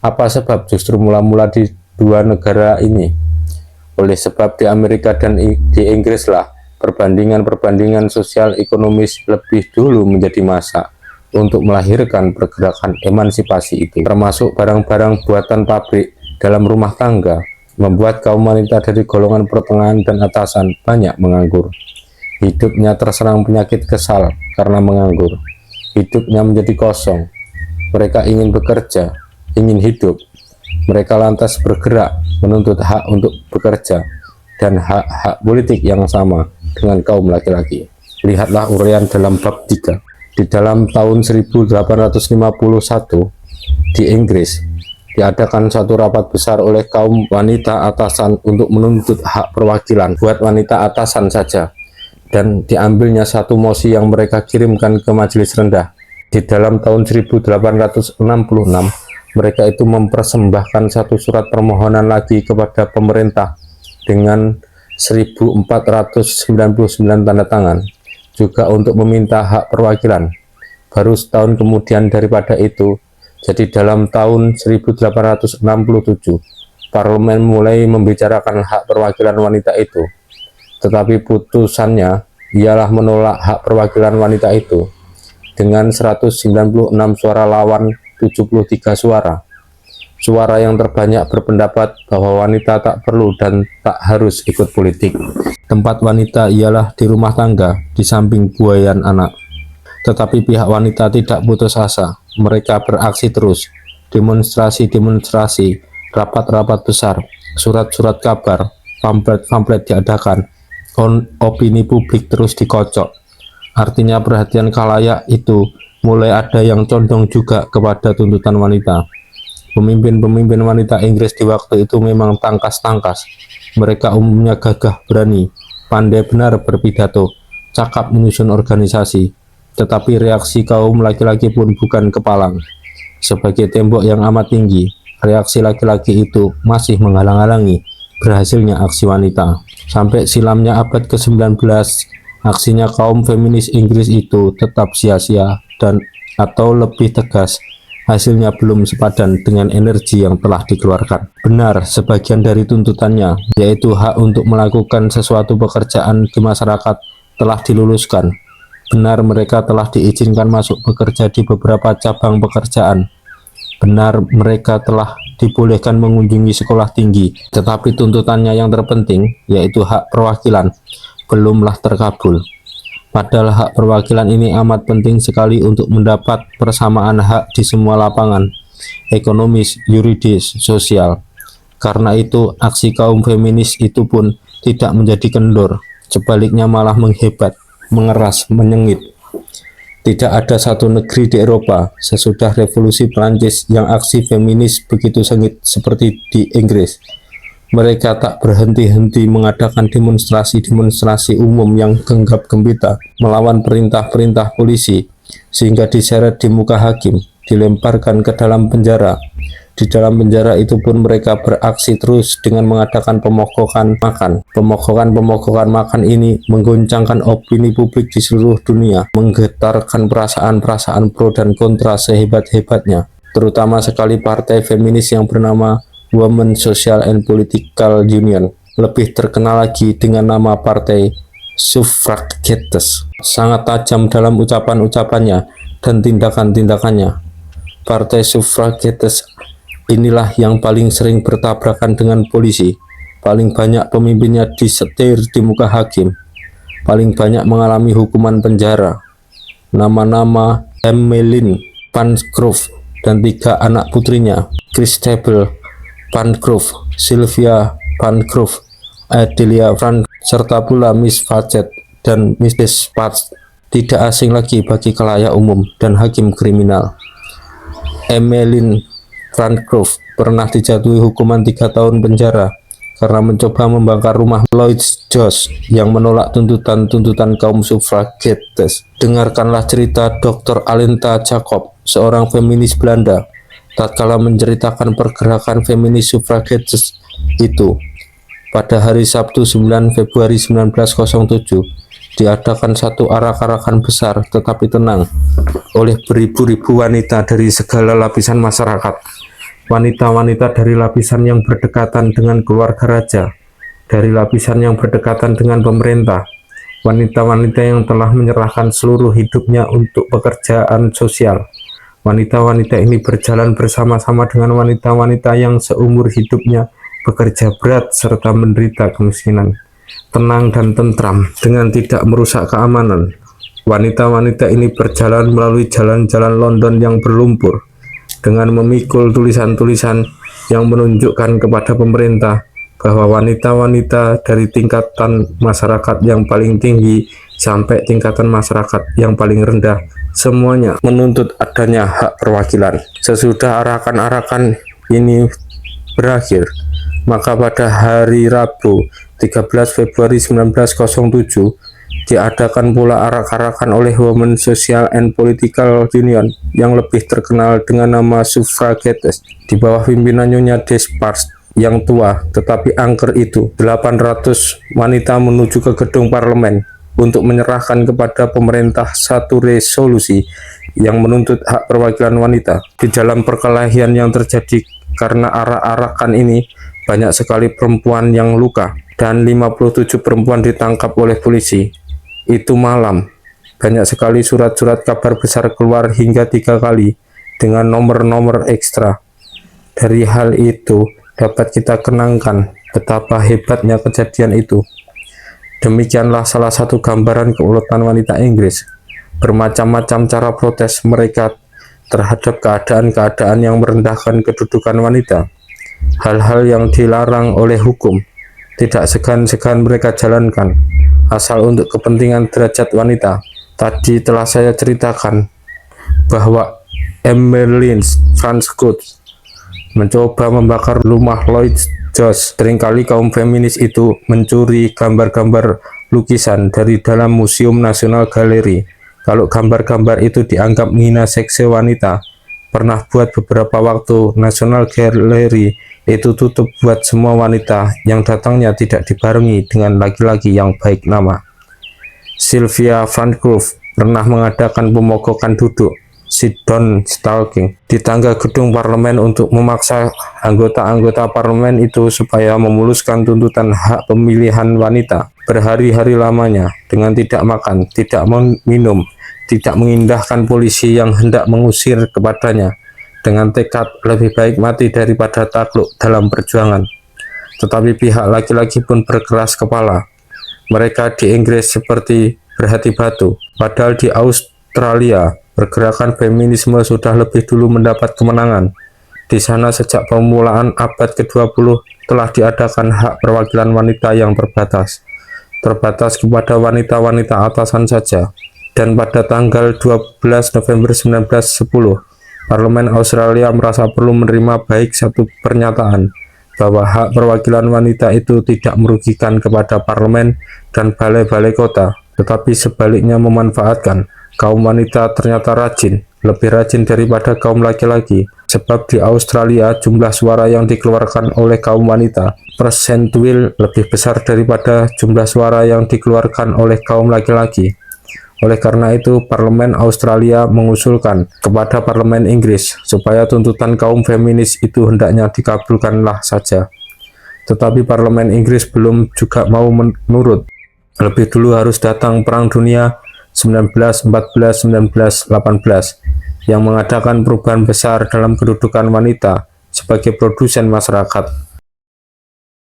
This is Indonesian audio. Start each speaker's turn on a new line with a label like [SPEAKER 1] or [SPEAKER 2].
[SPEAKER 1] Apa sebab justru mula-mula di dua negara ini? Oleh sebab di Amerika dan di Inggris lah perbandingan sosial ekonomis lebih dulu menjadi masa untuk melahirkan pergerakan emansipasi itu, termasuk barang-barang buatan pabrik dalam rumah tangga, membuat kaum wanita dari golongan pertengahan dan atasan banyak menganggur. Hidupnya terserang penyakit kesal karena menganggur. Hidupnya menjadi kosong. Mereka ingin bekerja, ingin hidup. Mereka lantas bergerak menuntut hak untuk bekerja dan hak-hak politik yang sama dengan kaum laki-laki. Lihatlah uraian dalam bab 3. Di dalam tahun 1851 di Inggris diadakan satu rapat besar oleh kaum wanita atasan untuk menuntut hak perwakilan buat wanita atasan saja, dan diambilnya satu mosi yang mereka kirimkan ke majelis rendah. Di dalam tahun 1866 mereka itu mempersembahkan satu surat permohonan lagi kepada pemerintah dengan 1499 tanda tangan, juga untuk meminta hak perwakilan. Baru setahun kemudian daripada itu, jadi dalam tahun 1867, parlemen mulai membicarakan hak perwakilan wanita itu. Tetapi putusannya ialah menolak hak perwakilan wanita itu dengan 196 suara lawan 73 suara. Suara yang terbanyak berpendapat bahwa wanita tak perlu dan tak harus ikut politik. Tempat wanita ialah di rumah tangga, di samping buayan anak. Tetapi pihak wanita tidak putus asa. Mereka beraksi terus. Demonstrasi-demonstrasi, rapat-rapat besar, surat-surat kabar, pamflet-pamflet diadakan. Opini publik terus dikocok. Artinya perhatian khalayak itu mulai ada yang condong juga kepada tuntutan wanita. Pemimpin-pemimpin wanita Inggris di waktu itu memang tangkas-tangkas. Mereka umumnya gagah berani, pandai benar berpidato, cakap menyusun organisasi. Tetapi reaksi kaum laki-laki pun bukan kepalang. Sebagai tembok yang amat tinggi, reaksi laki-laki itu masih menghalang-halangi berhasilnya aksi wanita. Sampai silamnya abad ke-19, aksinya kaum feminis Inggris itu tetap sia-sia dan atau lebih tegas, hasilnya belum sepadan dengan energi yang telah dikeluarkan. Benar, sebagian dari tuntutannya, yaitu hak untuk melakukan sesuatu pekerjaan di masyarakat, telah diluluskan. Benar, mereka telah diizinkan masuk bekerja di beberapa cabang pekerjaan. Benar, mereka telah dibolehkan mengunjungi sekolah tinggi. Tetapi tuntutannya yang terpenting, yaitu hak perwakilan, belumlah terkabul. Padahal hak perwakilan ini amat penting sekali untuk mendapat persamaan hak di semua lapangan, ekonomis, yuridis, sosial. Karena itu, aksi kaum feminis itu pun tidak menjadi kendor, sebaliknya malah menghebat, mengeras, menyengit. Tidak ada satu negeri di Eropa sesudah revolusi Prancis yang aksi feminis begitu sengit seperti di Inggris. Mereka tak berhenti-henti mengadakan demonstrasi-demonstrasi umum yang genggam gembita melawan perintah-perintah polisi, sehingga diseret di muka hakim, dilemparkan ke dalam penjara. Di dalam penjara itu pun mereka beraksi terus dengan mengadakan pemogokan makan. Pemogokan makan ini menggoncangkan opini publik di seluruh dunia, menggetarkan perasaan-perasaan pro dan kontra sehebat-hebatnya, terutama sekali partai feminis yang bernama Women Social and Political Union, lebih terkenal lagi dengan nama Partai Suffragettes. Sangat tajam dalam ucapan-ucapannya dan tindakan-tindakannya. Partai Suffragettes inilah yang paling sering bertabrakan dengan polisi, paling banyak pemimpinnya disetir di muka hakim, paling banyak mengalami hukuman penjara. Nama-nama Emmeline Pankhurst dan 3 anak putrinya, Christabel Pankhurst, Sylvia Pankhurst, Adelia Pankhurst, serta pula Miss Fawcett dan Mrs. Patch tidak asing lagi bagi khalayak umum dan hakim kriminal. Emmeline Pankhurst pernah dijatuhi hukuman 3 tahun penjara karena mencoba membakar rumah Lloyd George yang menolak tuntutan kaum suffragettes. Dengarkanlah cerita Dr. Alenta Jacob, seorang feminis Belanda, tatkala menceritakan pergerakan feminis suffragettes itu. Pada hari Sabtu 9 Februari 1907 diadakan satu arak-arakan besar tetapi tenang oleh beribu-ribu wanita dari segala lapisan masyarakat. wanita-wanita dari lapisan yang berdekatan dengan keluarga raja, dari lapisan yang berdekatan dengan pemerintah, wanita-wanita yang telah menyerahkan seluruh hidupnya untuk pekerjaan sosial. Wanita-wanita ini berjalan bersama-sama dengan wanita-wanita yang seumur hidupnya bekerja berat serta menderita kemiskinan. Tenang dan tentram dengan tidak merusak keamanan. Wanita-wanita ini berjalan melalui jalan-jalan London yang berlumpur dengan memikul tulisan-tulisan yang menunjukkan kepada pemerintah bahwa wanita-wanita dari tingkatan masyarakat yang paling tinggi sampai tingkatan masyarakat yang paling rendah semuanya menuntut adanya hak perwakilan. Sesudah arakan-arakan ini berakhir, maka pada hari Rabu 13 Februari 1907 diadakan pula arak-arakan oleh Women Social and Political Union yang lebih terkenal dengan nama Suffragettes di bawah pimpinan Nyonya Despard yang tua tetapi angker itu. 800 wanita menuju ke gedung parlemen untuk menyerahkan kepada pemerintah satu resolusi yang menuntut hak perwakilan wanita. Di dalam perkelahian yang terjadi karena arak-arakan ini, banyak sekali perempuan yang luka dan 57 perempuan ditangkap oleh polisi. Itu malam, banyak sekali surat-surat kabar besar keluar hingga 3 kali dengan nomor-nomor ekstra. Dari hal itu dapat kita kenangkan betapa hebatnya kejadian itu. Demikianlah salah satu gambaran keuletan wanita Inggris. Bermacam-macam cara protes mereka terhadap keadaan-keadaan yang merendahkan kedudukan wanita. Hal-hal yang dilarang oleh hukum tidak segan-segan mereka jalankan, asal untuk kepentingan derajat wanita. Tadi telah saya ceritakan bahwa Emmeline Frances mencoba membakar rumah Lloyd George. Seringkali kaum feminis itu mencuri gambar-gambar lukisan dari dalam Museum Nasional Gallery. Kalau gambar-gambar itu dianggap menghina seks wanita, pernah buat beberapa waktu National Gallery itu tutup buat semua wanita yang datangnya tidak dibarengi dengan laki-laki yang baik nama. Sylvia Frances pernah mengadakan pemogokan duduk sit down stalking di tangga gedung parlemen untuk memaksa anggota-anggota parlemen itu supaya memuluskan tuntutan hak pemilihan wanita berhari-hari lamanya dengan tidak makan, tidak minum, tidak mengindahkan polisi yang hendak mengusir kepadanya dengan tekad lebih baik mati daripada takluk dalam perjuangan. Tetapi pihak laki-laki pun berkeras kepala. Mereka di Inggris seperti berhati batu, padahal di Australia pergerakan feminisme sudah lebih dulu mendapat kemenangan. Di sana sejak permulaan abad ke-20 telah diadakan hak perwakilan wanita yang terbatas kepada wanita-wanita atasan saja. Dan pada tanggal 12 November 1910, Parlemen Australia merasa perlu menerima baik satu pernyataan bahwa hak perwakilan wanita itu tidak merugikan kepada parlemen dan balai-balai kota, tetapi sebaliknya memanfaatkan. Kaum wanita ternyata rajin, lebih rajin daripada kaum laki-laki, sebab di Australia jumlah suara yang dikeluarkan oleh kaum wanita persentuil lebih besar daripada jumlah suara yang dikeluarkan oleh kaum laki-laki. Oleh karena itu, Parlemen Australia mengusulkan kepada Parlemen Inggris supaya tuntutan kaum feminis itu hendaknya dikabulkanlah saja. Tetapi Parlemen Inggris belum juga mau menurut. Lebih dulu harus datang Perang Dunia 1914-1918 yang mengadakan perubahan besar dalam kedudukan wanita sebagai produsen masyarakat.